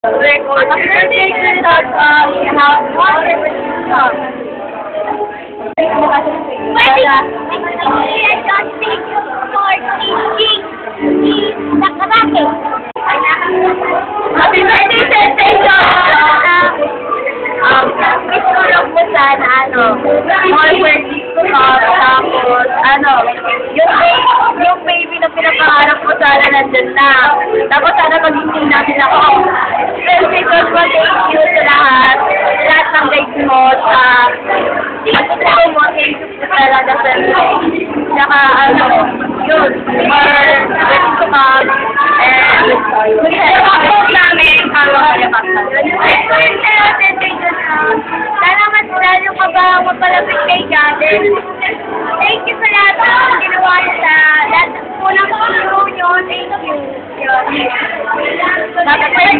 Record. Happy birthday to the dog. We have one representative. I don't think for teaching the karate. Happy birthday, Sensation! Gusto lang po sana, more birthday ko tapos, yung baby na pinapangarap ko sana nandun na. Tapos sana mag-ising namin ako. Sensation po, thank you sa lahat ng guys mo, thank you talaga sa saka, yun, ready to come, and mag-help namin para sana mas lalo ka ba magpalapit kay God. Thank you sa lahat ng ginawa niyo sa lahat ng unang tulong nyo. Thank you. Bakit pala